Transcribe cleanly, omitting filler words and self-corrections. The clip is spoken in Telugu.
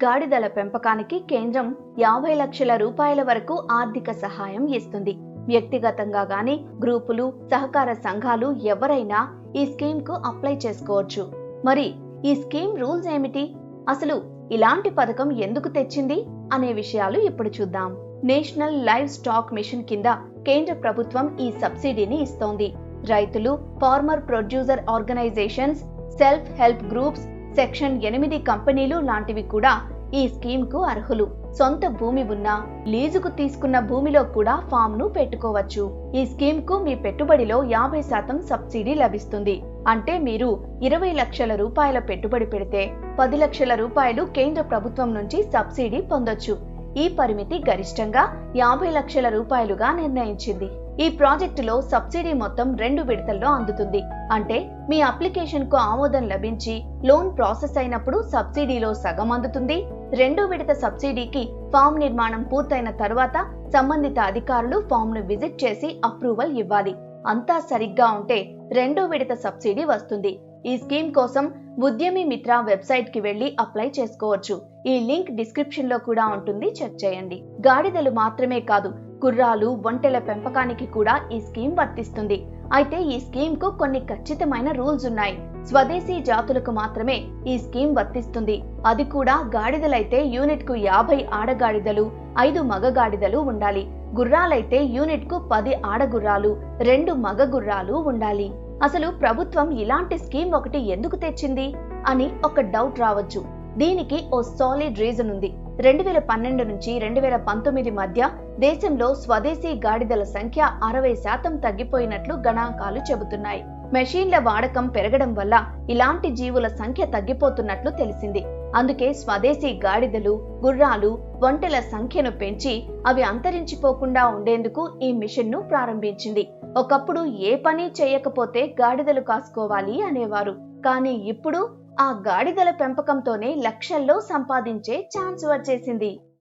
గాడిదల పెంపకానికి కేంద్రం 50 లక్షల రూపాయల వరకు ఆర్థిక సహాయం ఇస్తుంది. వ్యక్తిగతంగా గాని, గ్రూపులు, సహకార సంఘాలు ఎవరైనా ఈ స్కీమ్కు అప్లై చేసుకోవచ్చు. మరి ఈ స్కీమ్ రూల్స్ ఏమిటి? అసలు ఇలాంటి పథకం ఎందుకు తెచ్చింది అనే విషయాలు ఇప్పుడు చూద్దాం. నేషనల్ లైవ్ స్టాక్ మిషన్ కింద కేంద్ర ప్రభుత్వం ఈ సబ్సిడీని ఇస్తోంది. రైతులు, farmer producer organisations, self help groups, section 8 కంపెనీలు లాంటివి కూడా ఈ స్కీమ్ కు అర్హులు. సొంత భూమి ఉన్నా, లీజుకు తీసుకున్న భూమిలో కూడా ఫామ్ ను పెట్టుకోవచ్చు. ఈ స్కీమ్ కు మీ పెట్టుబడిలో 50% సబ్సిడీ లభిస్తుంది. అంటే మీరు 20 లక్షల రూపాయల పెట్టుబడి పెడితే 10 లక్షల రూపాయలు కేంద్ర ప్రభుత్వం నుంచి సబ్సిడీ పొందొచ్చు. ఈ పరిమితి గరిష్టంగా 50 లక్షల రూపాయలుగా నిర్ణయించింది. ఈ ప్రాజెక్టులో సబ్సిడీ మొత్తం 2 విడతల్లో అందుతుంది. అంటే మీ అప్లికేషన్ కు ఆమోదం లభించి లోన్ ప్రాసెస్ అయినప్పుడు సబ్సిడీలో సగం అందుతుంది. 2వ విడత సబ్సిడీకి ఫామ్ నిర్మాణం పూర్తయిన తర్వాత సంబంధిత అధికారులు ఫామ్ ను విజిట్ చేసి అప్రూవల్ ఇవ్వాలి. అంతా సరిగ్గా ఉంటే 2వ విడత సబ్సిడీ వస్తుంది. ఈ స్కీమ్ కోసం ఉద్యమి మిత్ర వెబ్సైట్ కి వెళ్లి అప్లై చేసుకోవచ్చు. ఈ లింక్ డిస్క్రిప్షన్ లో కూడా ఉంటుంది, చెక్ చేయండి. గాడిదలు మాత్రమే కాదు, గుర్రాలు, ఒంటెల పెంపకానికి కూడా ఈ స్కీమ్ వర్తిస్తుంది. అయితే ఈ స్కీమ్ కు కొన్ని ఖచ్చితమైన రూల్స్ ఉన్నాయి. స్వదేశీ జాతులకు మాత్రమే ఈ స్కీమ్ వర్తిస్తుంది. అది కూడా గాడిదలైతే యూనిట్ కు 50 ఆడగాడిదలు, 5 మగగాడిదలు ఉండాలి. గుర్రాలైతే యూనిట్ కు 10 ఆడగుర్రాలు, 2 మగ గుర్రాలు ఉండాలి. అసలు ప్రభుత్వం ఇలాంటి స్కీమ్ ఒకటి ఎందుకు తెచ్చింది అని ఒక డౌట్ రావచ్చు. దీనికి ఓ సాలిడ్ రీజన్ ఉంది. 2012 నుంచి 2019 మధ్య దేశంలో స్వదేశీ గాడిదల సంఖ్య 60% తగ్గిపోయినట్లు గణాంకాలు చెబుతున్నాయి. మెషీన్ల వాడకం పెరగడం వల్ల ఇలాంటి జీవుల సంఖ్య తగ్గిపోతున్నట్లు తెలిసింది. అందుకే స్వదేశీ గాడిదలు, గుర్రాలు, ఒంటెల సంఖ్యను పెంచి అవి అంతరించిపోకుండా ఉండేందుకు ఈ మిషన్ ను ప్రారంభించింది. ఒకప్పుడు ఏ పని చేయకపోతే గాడిదలు కాసుకోవాలి అనేవారు. కానీ ఇప్పుడు ఆ గాడిదల పెంపకంతోనే లక్షల్లో సంపాదించే ఛాన్స్ వచ్చేసింది.